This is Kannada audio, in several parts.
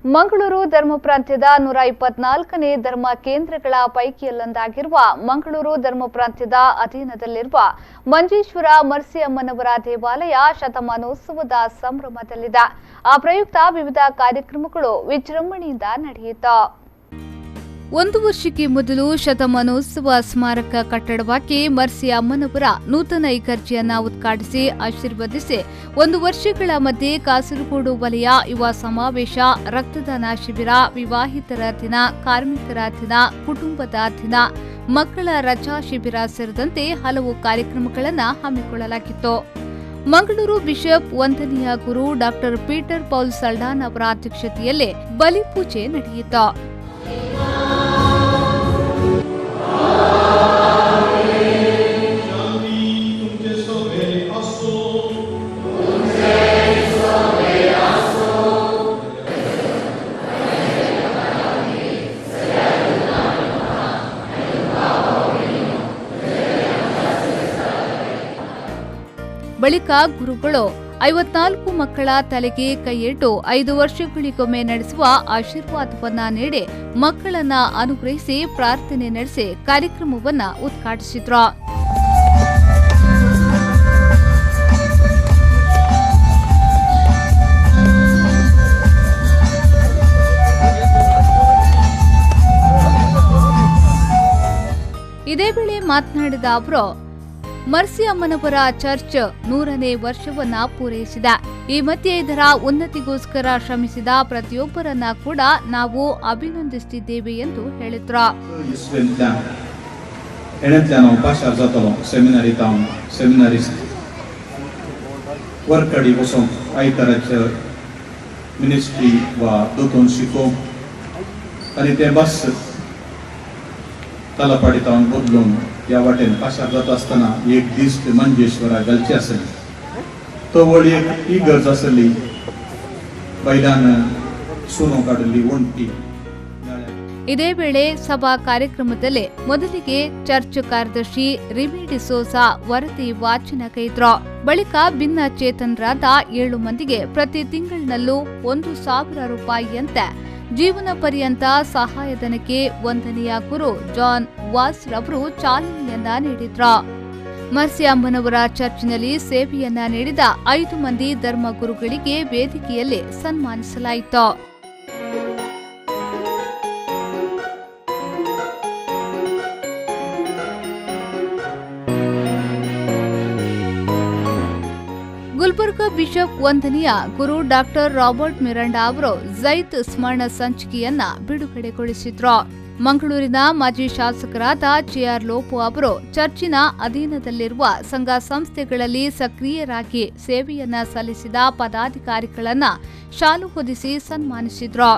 ಮಂಗಳೂರು ಧರ್ಮ ಪ್ರಾಂತ್ಯದ 124ನೇ ಧರ್ಮ ಕೇಂದ್ರಗಳ ಪೈಕಿಯಲ್ಲೊಂದಾಗಿರುವ ಮಂಗಳೂರು ಧರ್ಮ ಪ್ರಾಂತ್ಯದ ಅಧೀನದಲ್ಲಿರುವ ಮಂಜೇಶ್ವರ ಮರ್ಸಿಯಮ್ಮನವರ ದೇವಾಲಯ ಶತಮಾನೋತ್ಸವದ ಸಂಭ್ರಮದಲ್ಲಿದೆ. ಆ ಪ್ರಯುಕ್ತ ವಿವಿಧ ಕಾರ್ಯಕ್ರಮಗಳು ವಿಜೃಂಭಣೆಯಿಂದ ನಡೆಯಿತು. ಒಂದು ವರ್ಷಕ್ಕೆ ಮೊದಲು ಶತಮಾನೋತ್ಸವ ಸ್ಮಾರಕ ಕಟ್ಟಡವಾಗಿ ಮರ್ಸಿ ಅಮ್ಮನವರ ನೂತನ ಇಗರ್ಜಿಯನ್ನ ಉದ್ಘಾಟಿಸಿ ಆಶೀರ್ವದಿಸಿ 1 ವರ್ಷಗಳ ಮಧ್ಯೆ ಕಾಸರಗೋಡು ವಲಯ ಯುವ ಸಮಾವೇಶ, ರಕ್ತದಾನ ಶಿಬಿರ, ವಿವಾಹಿತರ ದಿನ, ಕಾರ್ಮಿಕರ ದಿನ, ಕುಟುಂಬದ ದಿನ, ಮಕ್ಕಳ ರಜಾ ಶಿಬಿರ ಸೇರಿದಂತೆ ಹಲವು ಕಾರ್ಯಕ್ರಮಗಳನ್ನು ಹಮ್ಮಿಕೊಳ್ಳಲಾಗಿತ್ತು. ಮಂಗಳೂರು ಬಿಷಪ್ ವಂದನೀಯ ಗುರು ಡಾಕ್ಟರ್ ಪೀಟರ್ ಪೌಲ್ ಸಲ್ಡಾನ್ ಅವರ ಅಧ್ಯಕ್ಷತೆಯಲ್ಲಿ ಬಲಿಪೂಜೆ ನಡೆಯಿತು. ಬಳಿಕ ಗುರುಗಳು 54 ಮಕ್ಕಳ ತಲೆಗೆ ಕೈಯಿಟ್ಟು 5 ವರ್ಷಗಳಿಗೊಮ್ಮೆ ನಡೆಸುವ ಆಶೀರ್ವಾದವನ್ನ ನೀಡಿ ಮಕ್ಕಳನ್ನ ಅನುಗ್ರಹಿಸಿ ಪ್ರಾರ್ಥನೆ ನಡೆಸಿ ಕಾರ್ಯಕ್ರಮವನ್ನ ಉದ್ಘಾಟಿಸಿದ್ರು. ಇದೇ ವೇಳೆ ಮಾತನಾಡಿದ ಅವರು, ಮರ್ಸಿ ಅಮ್ಮನವರ ಚರ್ಚ್ 100ನೇ ವರ್ಷವನ್ನ ಪೂರೈಸಿದೆ. ಈ ಮಧ್ಯೆ ಇದರ ಉನ್ನತಿಗೋಸ್ಕರ ಶ್ರಮಿಸಿದ ಪ್ರತಿಯೊಬ್ಬರನ್ನ ಕೂಡ ನಾವು ಅಭಿನಂದಿಸುತ್ತಿದ್ದೇವೆ ಎಂದು ಹೇಳಿದ್ರು. त्याला पाडितावन बदलून या वाटेन पाशार जात असताना एक दिश्ट मंजेश्वरा घालची आसली. तो वळ एक इगर्ज आसली. बैलान सुनो काडली ಒಂಟಿ. ಇದೇ ವೇಳೆ ಸಭಾ ಕಾರ್ಯಕ್ರಮದಲ್ಲಿ ಮೊದಲಿಗೆ ಚರ್ಚ್ ಕಾರ್ಯದರ್ಶಿ ರಿಮಿ ಡಿಸೋಜಾ ವರದಿ ವಾಚನ ಕೈದ್ರು. ಬಳಿಕ ಭಿನ್ನ ಚೇತನರಾದ 7 ಮಂದಿಗೆ ಪ್ರತಿ ತಿಂಗಳಿನಲ್ಲೂ 1,000 ರೂಪಾಯಿಯಂತೆ ಜೀವನ ಪರ್ಯಂತ ಸಹಾಯಧನಕ್ಕೆ ವಂದನೀಯ ಗುರು ಜಾನ್ ವಾಸ್ ರವರು ಚಾಲನೆಯನ್ನ ನೀಡಿದ್ರು. ಮರ್ಸಿ ಅಮ್ಮನವರ ಚರ್ಚ್ನಲ್ಲಿ ಸೇವೆಯನ್ನ ನೀಡಿದ 5 ಮಂದಿ ಧರ್ಮ ಗುರುಗಳಿಗೆ ವೇದಿಕೆಯಲ್ಲಿ ಸನ್ಮಾನಿಸಲಾಯಿತು. ಗುಲ್ಬರ್ಗಾ ಬಿಷಪ್ ವಂದನೀಯ ಗುರು ಡಾಕ್ಟರ್ ರಾಬರ್ಟ್ ಮಿರಾಂಡಾ ಅವರು ಜೈತ್ ಸ್ಮರಣ ಸಂಚಿಕೆಯನ್ನ ಬಿಡುಗಡೆಗೊಳಿಸಿದ್ರು. ಮಂಗಳೂರಿನ ಮಾಜಿ ಶಾಸಕರಾದ ಜೆಆರ್ ಲೋಪೋ ಅವರು ಚರ್ಚಿನ ಅಧೀನದಲ್ಲಿರುವ ಸಂಘ ಸಂಸ್ಥೆಗಳಲ್ಲಿ ಸಕ್ರಿಯರಾಗಿ ಸೇವೆಯನ್ನ ಸಲ್ಲಿಸಿದ ಪದಾಧಿಕಾರಿಗಳನ್ನ ಶಾಲು ಹೊದಿಸಿ ಸನ್ಮಾನಿಸಿದ್ರು.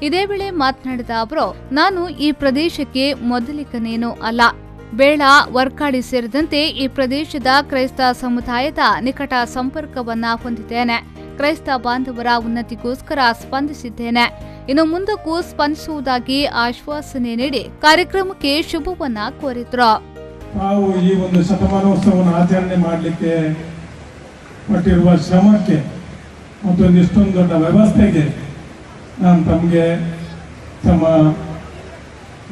ಇದೇ ವೇಳೆ ಮಾತನಾಡಿದ ಅವರು, ನಾನು ಈ ಪ್ರದೇಶಕ್ಕೆ ಮೊದಲಿಗನೇನೂ ಅಲ್ಲ. ಬೇಳ, ವರ್ಕಾಡಿ ಸೇರಿದಂತೆ ಈ ಪ್ರದೇಶದ ಕ್ರೈಸ್ತ ಸಮುದಾಯದ ನಿಕಟ ಸಂಪರ್ಕವನ್ನ ಹೊಂದಿದ್ದೇನೆ. ಕ್ರೈಸ್ತ ಬಾಂಧವರ ಉನ್ನತಿಗೋಸ್ಕರ ಸ್ಪಂದಿಸಿದ್ದೇನೆ. ಇನ್ನು ಮುಂದಕ್ಕೂ ಸ್ಪಂದಿಸುವುದಾಗಿ ಆಶ್ವಾಸನೆ ನೀಡಿ ಕಾರ್ಯಕ್ರಮಕ್ಕೆ ಶುಭವನ್ನ ಕೋರಿದ್ರು. ನಾವು ಈ ಒಂದು ಶತಮಾನೋತ್ಸವವನ್ನು ಆಚರಣೆ ಮಾಡಲಿಕ್ಕೆ ಪಟ್ಟಿರುವ ಶ್ರಮಕ್ಕೆ ಮತ್ತು ಇಷ್ಟೊಂದು ದೊಡ್ಡ ವ್ಯವಸ್ಥೆಗೆ ನಾನು ತಮಗೆ ತಮ್ಮ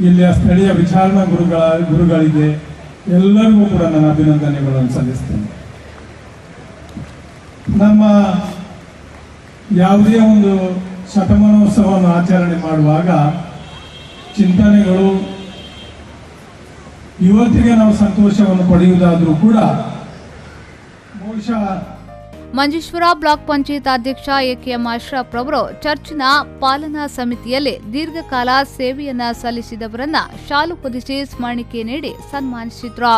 ಇಲ್ಲಿಯ ಸ್ಥಳೀಯ ವಿಚಾರಣಾ ಗುರುಗಳಿಗೆ ಎಲ್ಲರಿಗೂ ಕೂಡ ನಾನು ಅಭಿನಂದನೆಗಳನ್ನು ಸಲ್ಲಿಸ್ತೇನೆ. ನಮ್ಮ ಯಾವುದೇ ಒಂದು ಶತಮಾನೋತ್ಸವವನ್ನು ಆಚರಣೆ ಮಾಡುವಾಗ ಚಿಂತನೆಗಳು ಇವತ್ತಿಗೆ ನಾವು ಸಂತೋಷವನ್ನು ಪಡೆಯುವುದಾದರೂ ಕೂಡ ಬಹುಶಃ ಮಂಜೇಶ್ವರ ಬ್ಲಾಕ್ ಪಂಚಾಯತ್ ಅಧ್ಯಕ್ಷ ಎಕೆಎಂ ಅಶ್ರಫ್ ರವರು ಚರ್ಚ್ನ ಪಾಲನಾ ಸಮಿತಿಯಲ್ಲಿ ದೀರ್ಘಕಾಲ ಸೇವೆಯನ್ನ ಸಲ್ಲಿಸಿದವರನ್ನ ಶಾಲು ಹೊದಿಸಿ ಸ್ಮರಣಿಕೆ ನೀಡಿ ಸನ್ಮಾನಿಸಿದ್ರು.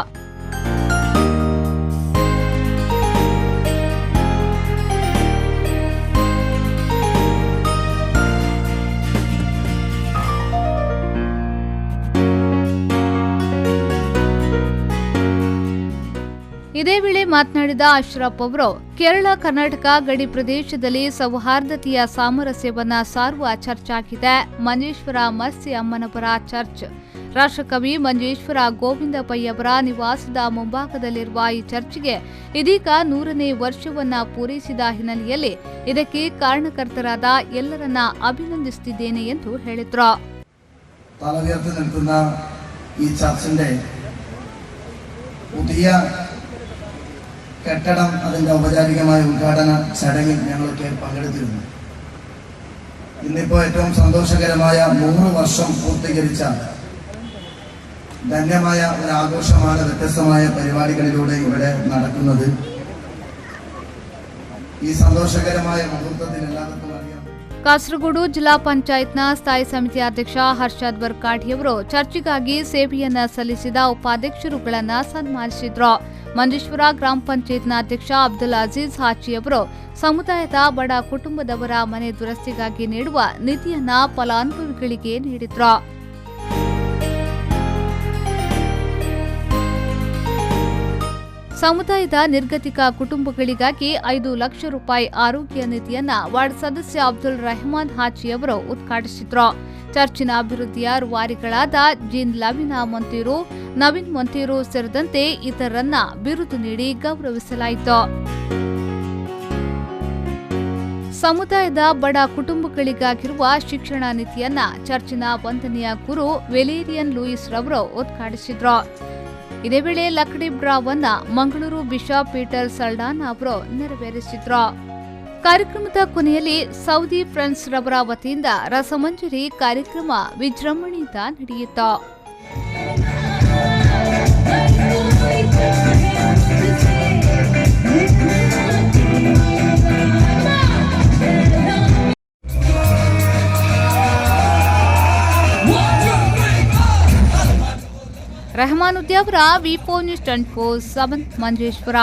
ಇದೇ ವೇಳೆ ಮಾತನಾಡಿದ ಅಶ್ರಫ್ ಅವರು, ಕೇರಳ ಕರ್ನಾಟಕ ಗಡಿ ಪ್ರದೇಶದಲ್ಲಿ ಸೌಹಾರ್ದತೆಯ ಸಾಮರಸ್ಯವನ್ನ ಸಾರುವ ಚರ್ಚ್ ಆಗಿದೆ ಮಂಜೇಶ್ವರ ಮರ್ಸಿ ಅಮ್ಮನವರ ಚರ್ಚ್. ರಾಷ್ಟ್ರಕವಿ ಮಂಜೇಶ್ವರ ಗೋವಿಂದ ಪೈ ಅವರ ನಿವಾಸದ ಮುಂಭಾಗದಲ್ಲಿರುವ ಈ ಚರ್ಚ್ಗೆ ಇದೀಗ 100ನೇ ವರ್ಷವನ್ನ ಪೂರೈಸಿದ ಹಿನ್ನೆಲೆಯಲ್ಲಿ ಇದಕ್ಕೆ ಕಾರಣಕರ್ತರಾದ ಎಲ್ಲರನ್ನ ಅಭಿನಂದಿಸುತ್ತಿದ್ದೇನೆ ಎಂದು ಹೇಳಿದ್ರು. തലയുയർത്തി നിൽക്കുന്ന ഈ ചർച്ചിന്റെ പുതിയ കെട്ടിടം അതിന്റെ ഔപചാരികമായ ഉദ്ഘാടന ചടങ്ങിൽ ഞങ്ങളൊക്കെ പങ്കെടുത്തിരുന്നു. ഇന്നിപ്പോൾ ഏറ്റവും സന്തോഷകരമായ 100 വർഷം പൂർത്തീകരിച്ച ധന്യമായ ഒരു ആഘോഷമാണ് വ്യത്യസ്തമായ പരിപാടികളിലൂടെ ഇവിടെ നടക്കുന്നത്. ഈ സന്തോഷകരമായ മുഹൂർത്തത്തിൽ എല്ലാവർക്കും അറിയാം. ಕಾಸರಗೋಡು ಜಿಲ್ಲಾ ಪಂಚಾಯತ್ನ ಸ್ಥಾಯಿ ಸಮಿತಿ ಅಧ್ಯಕ್ಷ ಹರ್ಷದ್ ಬರ್ಕಾಠಿಯವರು ಚರ್ಚಿಗಾಗಿ ಸೇವೆಯನ್ನ ಸಲ್ಲಿಸಿದ ಉಪಾಧ್ಯಕ್ಷರುಗಳನ್ನ ಸನ್ಮಾನಿಸಿದ್ರು. ಮಂಜೇಶ್ವರ ಗ್ರಾಮ ಪಂಚಾಯತ್ನ ಅಧ್ಯಕ್ಷ ಅಬ್ದುಲ್ ಅಜೀಜ್ ಹಾಚಿ ಅವರು ಸಮುದಾಯದ ಬಡ ಕುಟುಂಬದವರ ಮನೆ ದುರಸ್ತಿಗಾಗಿ ನೀಡುವ ನಿಧಿಯನ್ನ ಫಲಾನುಭವಿಗಳಿಗೆ ನೀಡಿದ್ರು. ಸಮುದಾಯದ ನಿರ್ಗತಿಕ ಕುಟುಂಬಗಳಿಗಾಗಿ 5 ಲಕ್ಷ ರೂಪಾಯಿ ಆರೋಗ್ಯ ನಿಧಿಯನ್ನ ವಾರ್ಡ್ ಸದಸ್ಯ ಅಬ್ದುಲ್ ರೆಹಮಾನ್ ಹಾಚಿ ಅವರು ಉದ್ಘಾಟಿಸಿದ್ರು. ಚರ್ಚಿನ ಅಭಿವೃದ್ಧಿಯ ರೂವಾರಿಗಳಾದ ಜೀನ್ ಲವಿನಾ ಮೊಂತೀರು, ನವೀನ್ ಮೊಂತೀರು ಸೇರಿದಂತೆ ಇತರರನ್ನ ಬಿರುದು ನೀಡಿ ಗೌರವಿಸಲಾಯಿತು. ಸಮುದಾಯದ ಬಡ ಕುಟುಂಬಗಳಿಗಾಗಿರುವ ಶಿಕ್ಷಣ ನೀತಿಯನ್ನ ಚರ್ಚಿನ ವಂದನೀಯ ಗುರು ವೆಲೇರಿಯನ್ ಲೂಯಿಸ್ ರವರು ಉದ್ಘಾಟಿಸಿದ್ರು. ಇದೇ ವೇಳೆ ಲಕ್ಡಿ ಬ್ರಾವನ್ನ ಮಂಗಳೂರು ಬಿಷಪ್ ಪೀಟರ್ ಸಲ್ಡಾನ್ ಅವರು ನೆರವೇರಿಸಿದ್ರು. ಕಾರ್ಯಕ್ರಮದ ಕೊನೆಯಲ್ಲಿ ಸೌದಿ ಫ್ರೆಂಡ್ಸ್ ರವರ ವತಿಯಿಂದ ರಸಮಂಜರಿ ಕಾರ್ಯಕ್ರಮ ವಿಜೃಂಭಣೆಯಿಂದ ನಡೆಯಿತು. ರೆಹಮಾನುದ್ದೀನ್ ಅವರ ವಿ4 ನ್ಯೂಸ್ 24/7 ಮಂಜೇಶ್ವರ.